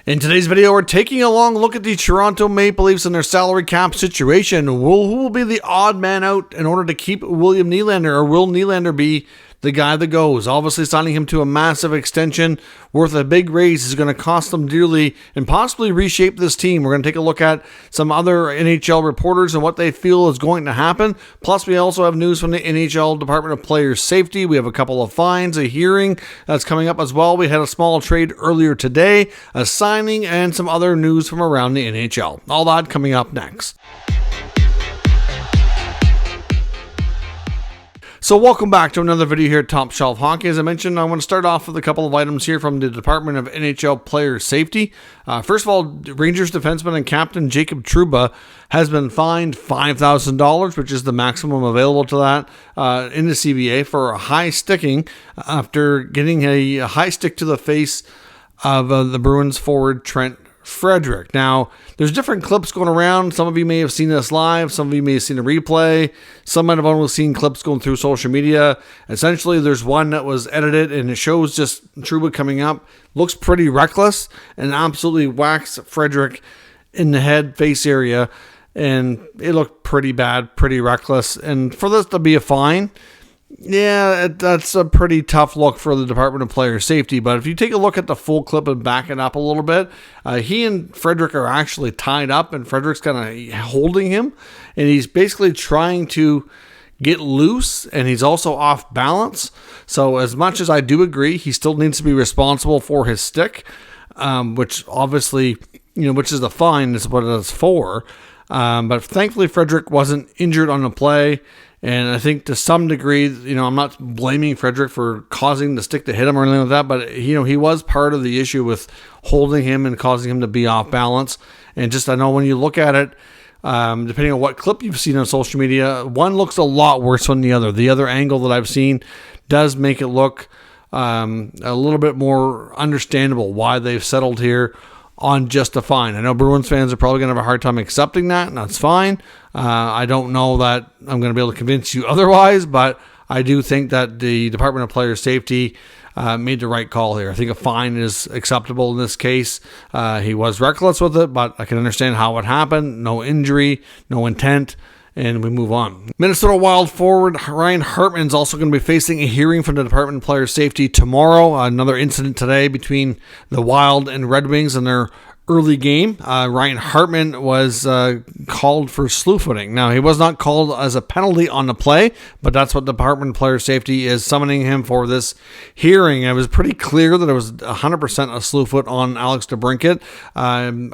In today's video, we're taking a long look at the Toronto Maple Leafs and their salary cap situation. Who will be the odd man out in order to keep William Nylander, or will Nylander be the guy that goes? Obviously, signing him to a massive extension worth a big raise is going to cost them dearly and possibly reshape this team. We're going to take a look at some other NHL reporters and what they feel is going to happen. Plus, we also have news from the NHL Department of Players Safety. We have a couple of fines, a hearing that's coming up as well. We had a small trade earlier today, a signing, and some other news from around the NHL. All that coming up next. So welcome back to another video here at Top Shelf Hockey. As I mentioned, I want to start off with a couple of items here from the Department of NHL Player Safety. First of all, Rangers defenseman and captain Jacob Trouba has been fined $5,000, which is the maximum available to that in the CBA for a high sticking after getting a high stick to the face of the Bruins forward Trent Frederick. Now, there's different clips going around. Some of you may have seen this live. Some of you may have seen a replay. Some might have only seen clips going through social media. Essentially, there's one that was edited, and it shows just Trouba coming up. Looks pretty reckless and absolutely whacks Frederick in the head, face area. And it looked pretty bad, pretty reckless. And for this to be a fine, yeah, that's a pretty tough look for the Department of Player Safety. But if you take a look at the full clip and back it up a little bit, he and Frederick are actually tied up, and Frederick's kind of holding him, and he's basically trying to get loose, and he's also off balance. So as much as I do agree, he still needs to be responsible for his stick, which obviously, which is the fine, is what it's for. But thankfully, Frederick wasn't injured on the play. And I think to some degree, I'm not blaming Frederick for causing the stick to hit him or anything like that, but, he was part of the issue with holding him and causing him to be off balance. And just, I know when you look at it, depending on what clip you've seen on social media, one looks a lot worse than the other. The other angle that I've seen does make it look a little bit more understandable why they've settled here on just a fine. I know Bruins fans are probably going to have a hard time accepting that, and that's fine. I don't know that I'm going to be able to convince you otherwise, but I do think that the Department of Player Safety made the right call here. I think a fine is acceptable in this case. He was reckless with it, but I can understand how it happened. No injury, no intent. And we move on. Minnesota Wild forward Ryan Hartman is also going to be facing a hearing from the Department of Player Safety tomorrow. Another incident today between the Wild and Red Wings in their early game. Ryan Hartman was called for slew footing. Now, he was not called as a penalty on the play, but that's what the Department of Player Safety is summoning him for this hearing. It was pretty clear that it was 100% a slew foot on Alex DeBrincat.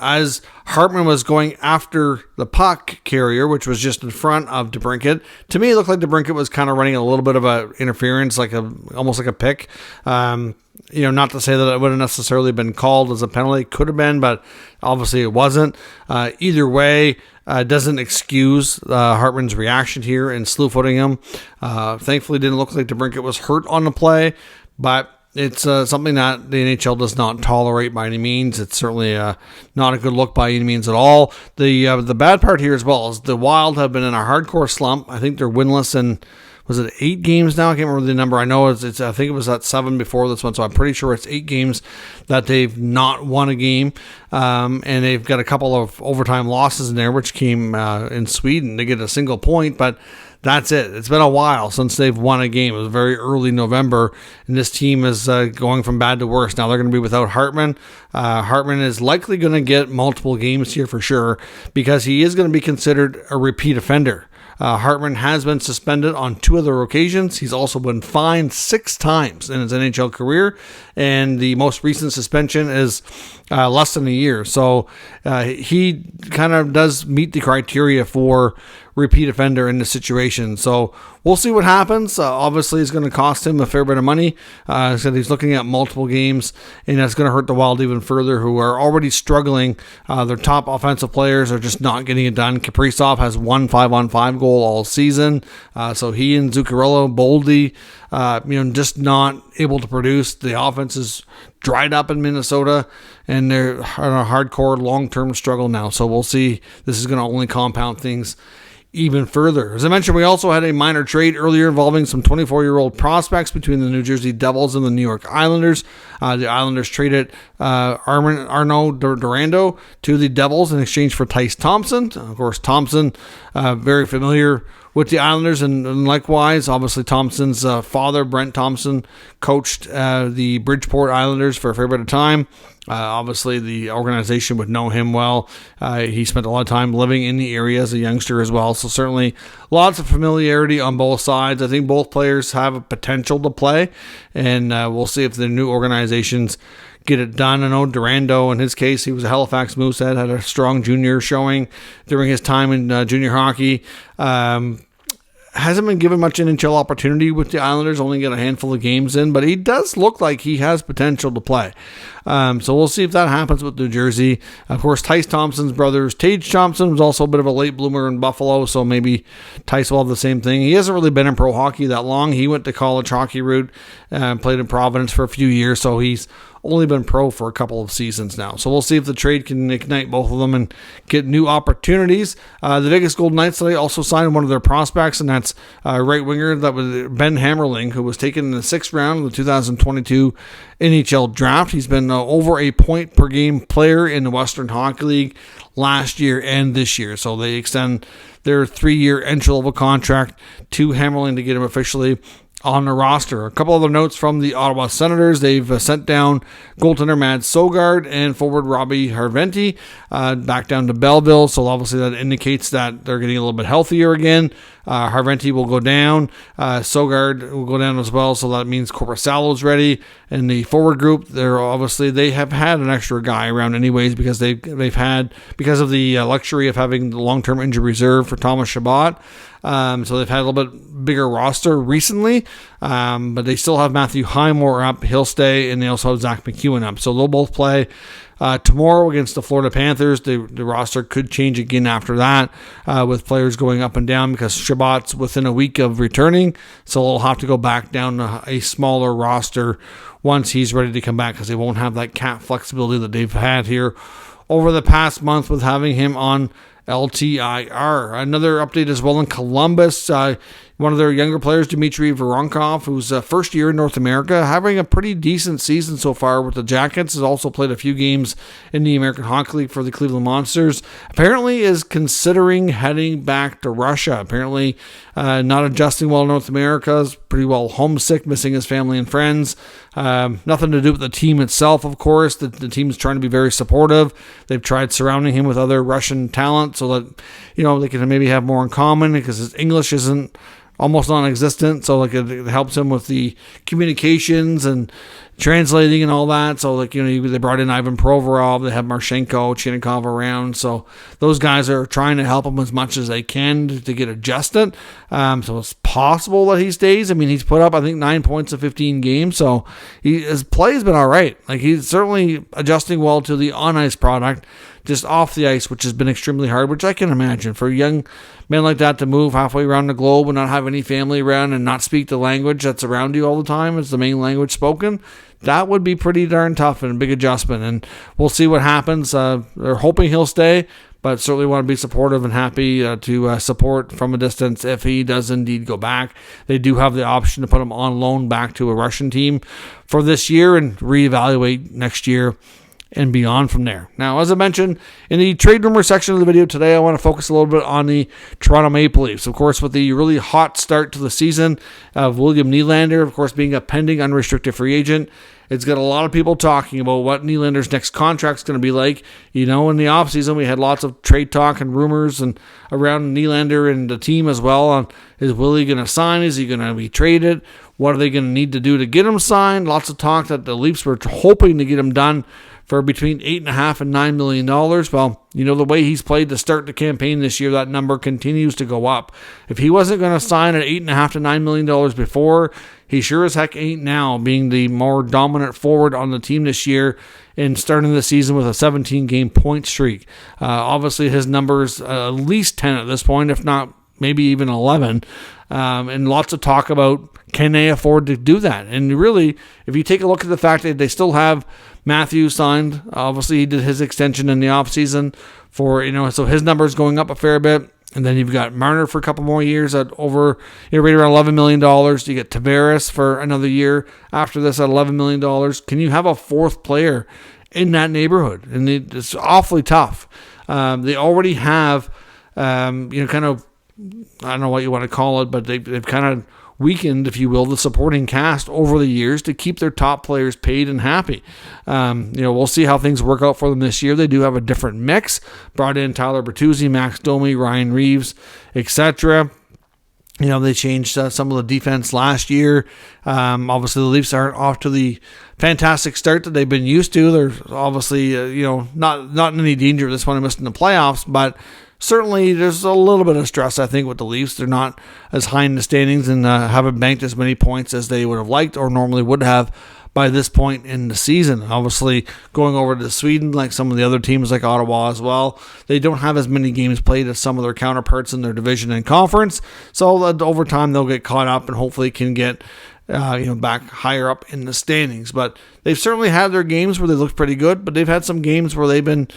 As Hartman was going after the puck carrier, which was just in front of DeBrincat, to me it looked like DeBrincat was kind of running a little bit of a interference, almost like a pick. Not to say that it would have necessarily been called as a penalty. Could have been, but obviously it wasn't. Either way, doesn't excuse Hartman's reaction here and slew-footing him. Thankfully, it didn't look like DeBrincat was hurt on the play, but it's something that the NHL does not tolerate by any means. It's certainly not a good look by any means at all. The bad part here as well is the Wild have been in a hardcore slump. I think they're winless in, was it 8 games now? I can't remember the number. I know it's I think it was at 7 before this one, so I'm pretty sure it's 8 games that they've not won a game. And they've got a couple of overtime losses in there, which came in Sweden. They get a single point, but that's it. It's been a while since they've won a game. It was very early November, and this team is going from bad to worse. Now they're going to be without Hartman. Hartman is likely going to get multiple games here for sure, because he is going to be considered a repeat offender. Hartman has been suspended on 2 other occasions. He's also been fined 6 times in his NHL career, and the most recent suspension is less than a year. So he kind of does meet the criteria for repeat offender in this situation. So we'll see what happens. Obviously, it's going to cost him a fair bit of money. So he's looking at multiple games, and that's going to hurt the Wild even further, who are already struggling. Their top offensive players are just not getting it done. Kaprizov has 1 5-on-5 goal all season. So he and Zuccarello, Boldy, just not able to produce. The offense is dried up in Minnesota, and they're on a hardcore long-term struggle now. So we'll see. This is going to only compound things even further. As I mentioned, we also had a minor trade earlier involving some 24-year-old prospects between the New Jersey Devils and the New York Islanders. The Islanders traded Arnold Durando to the Devils in exchange for Tyce Thompson. Of course, Thompson, very familiar with the Islanders, and likewise, obviously Thompson's father, Brent Thompson, coached the Bridgeport Islanders for a fair bit of time. Obviously, the organization would know him well. He spent a lot of time living in the area as a youngster as well, so certainly lots of familiarity on both sides. I think both players have a potential to play, and we'll see if the new organizations get it done. I know Durando, in his case, he was a Halifax Moosehead, had a strong junior showing during his time in junior hockey. Hasn't been given much NHL opportunity with the Islanders, only got a handful of games in, but he does look like he has potential to play. So we'll see if that happens with New Jersey. Of course, Tyce Thompson's brothers, Tage Thompson, was also a bit of a late bloomer in Buffalo, so maybe Tyce will have the same thing. He hasn't really been in pro hockey that long. He went the college hockey route, played in Providence for a few years, so he's only been pro for a couple of seasons now. So we'll see if the trade can ignite both of them and get new opportunities. The Vegas Golden Knights today also signed one of their prospects, and that's right winger that was Ben Hammerling, who was taken in the 6th round of the 2022 NHL draft. He's been over a point per game player in the Western Hockey League last year and this year. So they extend their 3-year entry-level contract to Hammerling to get him officially on the roster. A couple other notes from the Ottawa Senators. They've sent down goaltender Mads Søgaard and forward Robbie Harventi back down to Belleville, so obviously that indicates that they're getting a little bit healthier again. Harventi will go down. Søgaard will go down as well, so that means Korpisalo's ready. And the forward group, they have had an extra guy around anyways because they've had, because of the luxury of having the long-term injury reserve for Thomas Chabot. So they've had a little bit bigger roster recently, but they still have Matthew Highmore up. He'll stay, and they also have Zach McEwen up. So they'll both play tomorrow against the Florida Panthers. The roster could change again after that with players going up and down because Chabot's within a week of returning, so they'll have to go back down to a smaller roster once he's ready to come back because they won't have that cap flexibility that they've had here over the past month with having him on LTIR. Another update as well in Columbus. One of their younger players, Dmitry Voronkov, who's first year in North America, having a pretty decent season so far with the Jackets, has also played a few games in the American Hockey League for the Cleveland Monsters. Apparently is considering heading back to Russia. Apparently not adjusting well in North America, is pretty well homesick, missing his family and friends. Nothing to do with the team itself, of course. The team's trying to be very supportive. They've tried surrounding him with other Russian talent so that, they can maybe have more in common because his English isn't almost non-existent, so it helps him with the communications and translating and all that. So they brought in Ivan Provorov, they have Marchenko, Chinnikov around, so those guys are trying to help him as much as they can to get adjusted. So it's possible that he stays. I mean, he's put up I think 9 points in 15 games, so his play has been all right. He's certainly adjusting well to the on-ice product, just off the ice, which has been extremely hard, which I can imagine for a young man like that to move halfway around the globe and not have any family around and not speak the language that's around you all the time as the main language spoken. That would be pretty darn tough and a big adjustment, and we'll see what happens. They're hoping he'll stay, but certainly want to be supportive and happy to support from a distance if he does indeed go back. They do have the option to put him on loan back to a Russian team for this year and reevaluate next year and beyond from there. Now, as I mentioned, in the trade rumor section of the video today, I want to focus a little bit on the Toronto Maple Leafs. Of course, with the really hot start to the season of William Nylander, of course, being a pending unrestricted free agent, it's got a lot of people talking about what Nylander's next contract's going to be like. In the offseason, we had lots of trade talk and rumors and around Nylander and the team as well on, is Willie going to sign? Is he going to be traded? What are they going to need to do to get him signed? Lots of talk that the Leafs were hoping to get him done for between $8.5 and $9 million. Well, the way he's played to start the campaign this year, that number continues to go up. If he wasn't going to sign at $8.5 to $9 million before, he sure as heck ain't now, being the more dominant forward on the team this year and starting the season with a 17-game point streak. Obviously, his numbers at least 10 at this point, if not maybe even 11. And lots of talk about, can they afford to do that? And really, if you take a look at the fact that they still have Matthew signed, obviously he did his extension in the offseason for, so his numbers going up a fair bit. And then you've got Marner for a couple more years at over, right around $11 million. You get Tavares for another year after this at $11 million. Can you have a fourth player in that neighborhood? And it's awfully tough. They already have, kind of, I don't know what you want to call it, but they've kind of weakened, if you will, the supporting cast over the years to keep their top players paid and happy. We'll see how things work out for them this year. They do have a different mix. Brought in Tyler Bertuzzi, Max Domi, Ryan Reeves, etc. They changed some of the defense last year. Obviously, the Leafs aren't off to the fantastic start that they've been used to. They're obviously, not in any danger of this one missing the playoffs, but certainly there's a little bit of stress, I think, with the Leafs. They're not as high in the standings and haven't banked as many points as they would have liked or normally would have by this point in the season. Obviously, going over to Sweden, like some of the other teams like Ottawa as well, they don't have as many games played as some of their counterparts in their division and conference. So over time, they'll get caught up and hopefully can get back higher up in the standings. But they've certainly had their games where they looked pretty good, but they've had some games where they've been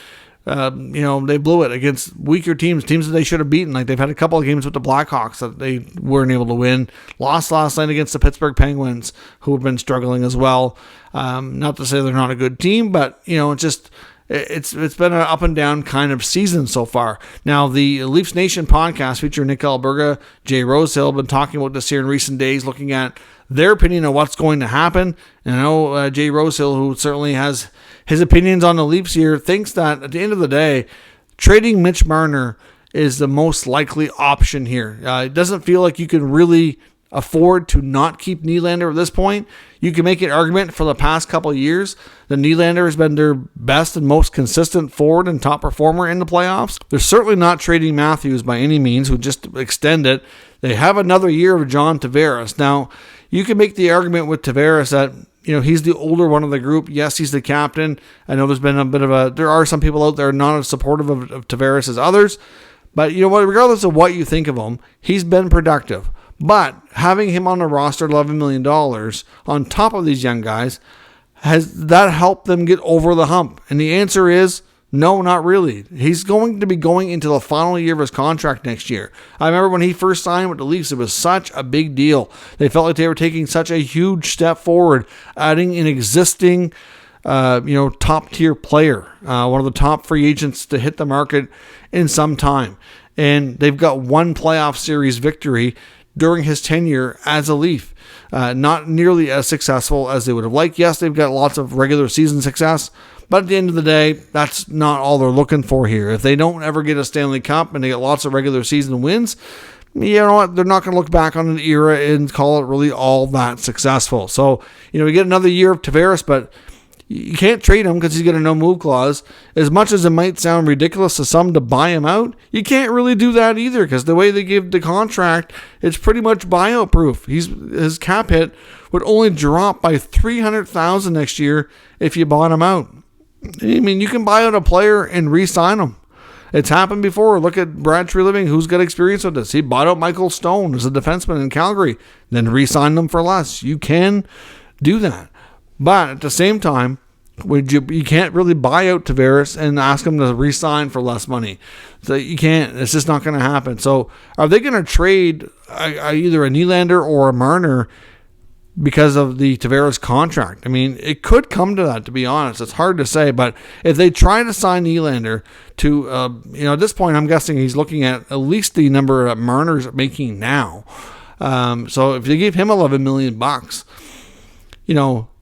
they blew it against weaker teams that they should have beaten. Like they've had a couple of games with the Blackhawks that they weren't able to win. Lost last night against the Pittsburgh Penguins, who have been struggling as well. Not to say they're not a good team, but it's been an up and down kind of season so far. Now, the Leafs Nation podcast featuring Nick Alberga, Jay Rosehill, have been talking about this here in recent days, looking at their opinion of what's going to happen. And I know Jay Rosehill, who certainly has his opinions on the Leafs here, thinks that at the end of the day, trading Mitch Marner is the most likely option here. It doesn't feel like you can really afford to not keep Nylander at this point. You can make an argument for the past couple of years that Nylander has been their best and most consistent forward and top performer in the playoffs. They're certainly not trading Matthews by any means, who just extend it. They have another year of John Tavares. Now, you can make the argument with Tavares that he's the older one of the group. Yes, he's the captain. I know there's been there are some people out there not as supportive of Tavares as others. But you know what, regardless of what you think of him, he's been productive. But having him on the roster, $11 million on top of these young guys, has that helped them get over the hump? And the answer is no, not really. He's going to be going into the final year of his contract next year. I remember when he first signed with the Leafs, it was such a big deal. They felt like they were taking such a huge step forward, adding an existing top-tier player, one of the top free agents to hit the market in some time. And they've got one playoff series victory during his tenure as a Leaf. Not nearly as successful as they would have liked. Yes, they've got lots of regular season success, but at the end of the day, that's not all they're looking for here. If they don't ever get a Stanley Cup and they get lots of regular season wins, you know what? They're not going to look back on an era and call it really all that successful. So, we get another year of Tavares, but you can't trade him because he's got a no-move clause. As much as it might sound ridiculous to some to buy him out, you can't really do that either because the way they give the contract, it's pretty much buyout proof. His cap hit would only drop by $300,000 next year if you bought him out. I mean, you can buy out a player and re-sign him. It's happened before. Look at Brad Treliving, who's got experience with this. He bought out Michael Stone as a defenseman in Calgary, then re-signed him for less. You can do that. But at the same time, you can't really buy out Tavares and ask him to re-sign for less money. So you can't. It's just not going to happen. So are they going to trade either a Nylander or a Marner because of the Tavares contract? I mean, it could come to that, to be honest. It's hard to say. But if they try to sign Nylander to, at this point, I'm guessing he's looking at least the number that Marner's making now. So if they give him $11 million,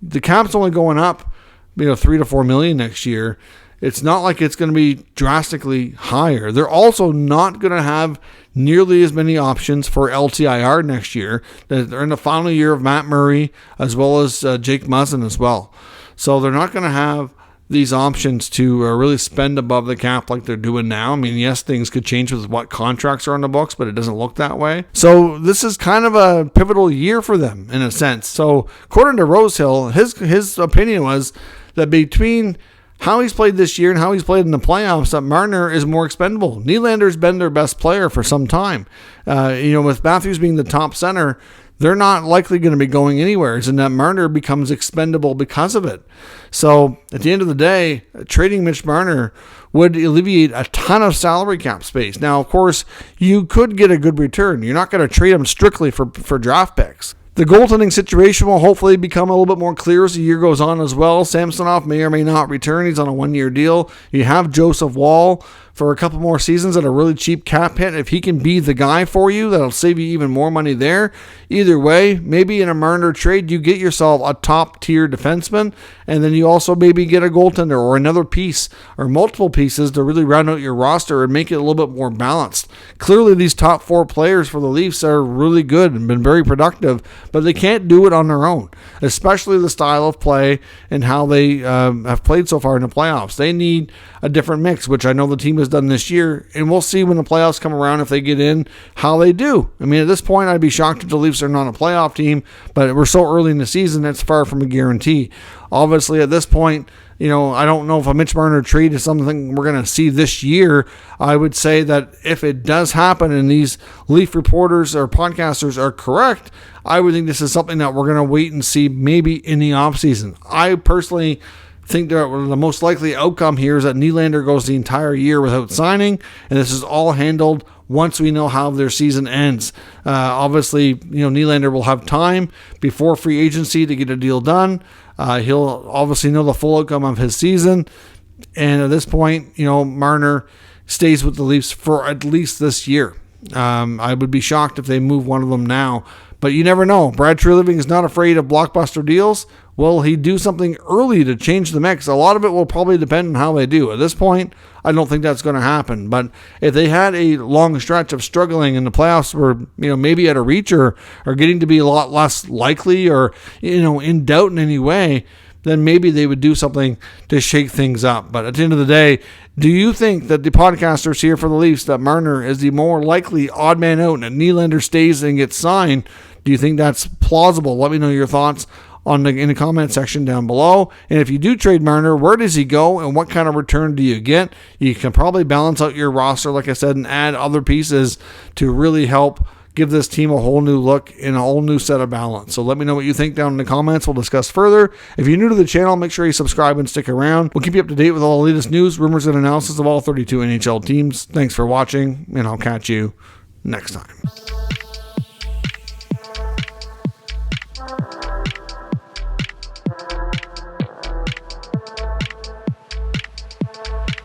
the cap's only going up, $3 to $4 million next year. It's not like it's going to be drastically higher. They're also not going to have nearly as many options for LTIR next year. They're in the final year of Matt Murray as well as Jake Muzzin as well. So they're not going to have these options to really spend above the cap like they're doing now. I mean, yes, things could change with what contracts are on the books, but it doesn't look that way. So this is kind of a pivotal year for them in a sense. So according to Rosehill, his opinion was that between how he's played this year and how he's played in the playoffs, that Marner is more expendable. Nylander's been their best player for some time. With Matthews being the top center, they're not likely going to be going anywhere, and that Marner becomes expendable because of it. So at the end of the day, trading Mitch Marner would alleviate a ton of salary cap space. Now, of course, you could get a good return. You're not going to trade him strictly for draft picks. The goaltending situation will hopefully become a little bit more clear as the year goes on as well. Samsonov may or may not return. He's on a 1-year deal. You have Joseph Woll for a couple more seasons at a really cheap cap hit. If he can be the guy for you, that'll save you even more money there. Either way, maybe in a Marner trade, you get yourself a top-tier defenseman, and then you also maybe get a goaltender or another piece or multiple pieces to really round out your roster and make it a little bit more balanced. Clearly, these top 4 players for the Leafs are really good and been very productive, but they can't do it on their own, especially the style of play and how they have played so far in the playoffs. They need a different mix, which I know the team has done this year, and we'll see when the playoffs come around if they get in how they do. I mean, at this point, I'd be shocked if the Leafs are not a playoff team, but we're so early in the season, that's far from a guarantee. Obviously, at this point, I don't know if a Mitch Marner trade is something we're going to see this year. I would say that if it does happen and these Leaf reporters or podcasters are correct, I would think this is something that we're going to wait and see maybe in the offseason. I personally think that the most likely outcome here is that Nylander goes the entire year without signing, and this is all handled once we know how their season ends. Obviously, Nylander will have time before free agency to get a deal done. He'll obviously know the full outcome of his season, and at this point, Marner stays with the Leafs for at least this year. I would be shocked if they move one of them now, but you never know. Brad Treliving is not afraid of blockbuster deals. Will he do something early to change the mix? A lot of it will probably depend on how they do. At this point, I don't think that's going to happen. But if they had a long stretch of struggling and the playoffs were, maybe at a reach or getting to be a lot less likely or, in doubt in any way, then maybe they would do something to shake things up. But at the end of the day, do you think that the podcasters here for the Leafs, that Marner is the more likely odd man out and Nylander stays and gets signed? Do you think that's plausible? Let me know your thoughts in the comment section down below. And if you do trade Marner, where does he go and what kind of return do you get? You can probably balance out your roster, like I said, and add other pieces to really help give this team a whole new look and a whole new set of balance. So let me know what you think down in the comments. We'll discuss further. If you're new to the channel, make sure you subscribe and stick around. We'll keep you up to date with all the latest news, rumors, and analysis of all 32 NHL teams. Thanks for watching, and I'll catch you next time.